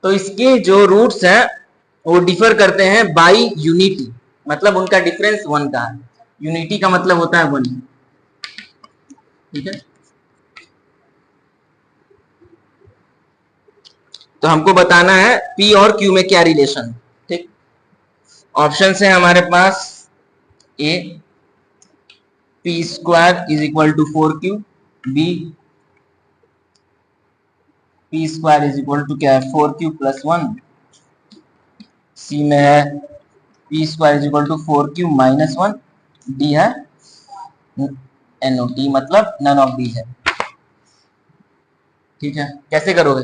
तो इसके जो रूट्स हैं वो डिफर करते हैं बाई यूनिटी, मतलब उनका डिफरेंस 1 का है। यूनिटी का मतलब होता है 1, ठीक है। तो हमको बताना है P और Q में क्या रिलेशन है, ठीक। ऑप्शन है हमारे पास A P square is equal to 4Q, B P square is equal to क्या है 4Q प्लस 1, C में है P square is equal to 4Q minus 1, D है NOT, मतलब नन ऑफ दीज है, ठीक है। कैसे करोगे?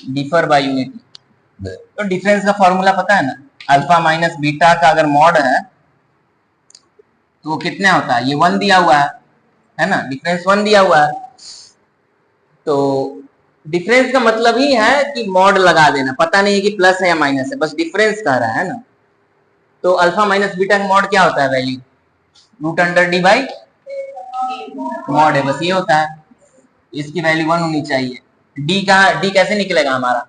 Differ by unity. तो डिफरेंस का फॉर्मूला पता है ना, अल्फा माइनस बीटा का अगर मॉड है तो वो कितना होता है, ये 1 दिया हुआ है ना, डिफरेंस 1 दिया हुआ है। तो डिफरेंस का मतलब ही है कि मॉड लगा देना, पता नहीं है कि प्लस है या माइनस है, बस डिफरेंस कह रहा है ना। तो अल्फा माइनस बीटा का मॉड क्या होता है, value root under D by mod है, बस ये होता है। इसकी वैल्यू 1 होनी चाहिए। डी कैसे निकलेगा हमारा,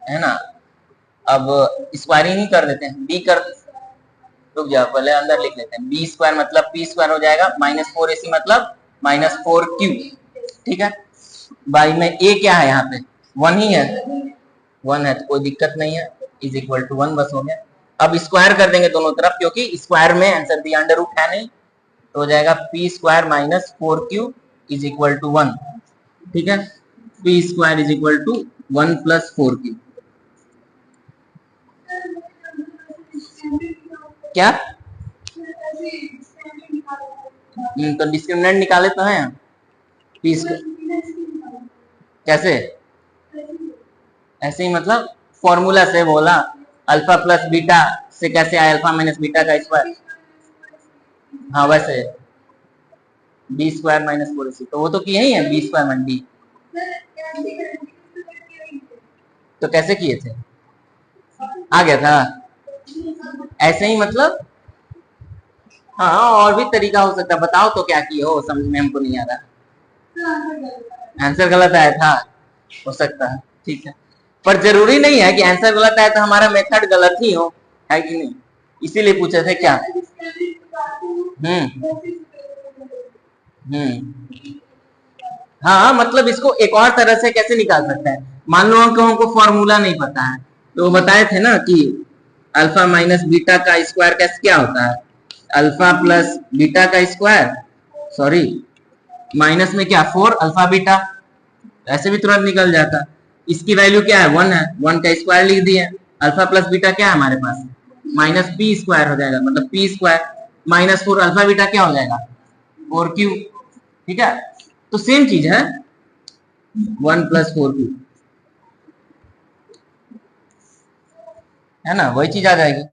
है ना। अब स्क्वायरिंग ही कर देते हैं, बी कर, रुक जाओ पहले अंदर लिख लेते हैं। बी स्क्वायर मतलब पी स्क्वायर हो जाएगा -4ac मतलब -4q, ठीक है। बाई में ए क्या है यहाँ पे 1 ही है, 1 है तो कोई दिक्कत नहीं है, इज इक्वल टू 1 बस हो गया। अब स्क्वायर कर देंगे दोनों तरफ, क्योंकि स्क्वायर में आंसर दिया अंडर रूट है नहीं, तो हो जाएगा P square -4q is equal to 1, ठीक है। P square is equal to 1 plus 4q, क्या तो डिस्क्रिमिनेंट निकाले तो हैं पी कैसे, ऐसे ही मतलब फॉर्मूला से बोला, अल्फा प्लस बीटा से कैसे आया अल्फा माइनस बीटा का स्क्वायर, हाँ वैसे बी स्क्वायर -4ac, तो वो तो किए ही है बी स्क्वायर माइनस डी। तो कैसे किए थे, आ गया था ऐसे ही मतलब, हाँ और भी तरीका हो सकता है, बताओ तो क्या किए हो, समझ में हमको नहीं आ रहा। आंसर गलत आया था, हो सकता है, ठीक है। पर जरूरी नहीं है कि आंसर गलत आए तो हमारा मेथड गलत ही हो, है कि नहीं, इसीलिए पूछे थे क्या। हम्म हम्म हाँ मतलब इसको एक और तरह से कैसे निकाल सकते हैं, मान लो हमको फॉर्मूला नहीं पता है, तो बताए थे ना कि अल्फा माइनस बीटा का स्क्वायर कैसे क्या होता है, अल्फा प्लस बीटा का स्क्वायर, सॉरी माइनस में क्या 4 अल्फा बीटा, ऐसे भी तुरंत निकल जाता। इसकी वैल्यू क्या है 1 है, 1 का स्क्वायर लिख दिए, अल्फा प्लस बीटा क्या है हमारे पास माइनस पी स्क्वायर हो जाएगा, मतलब पी स्क्वायर -4 अल्फा बीटा क्या हो जाएगा 4q, ठीक है। तो सेम चीज है 1 प्लस 4q, है ना, वही चीज आ जाएगी।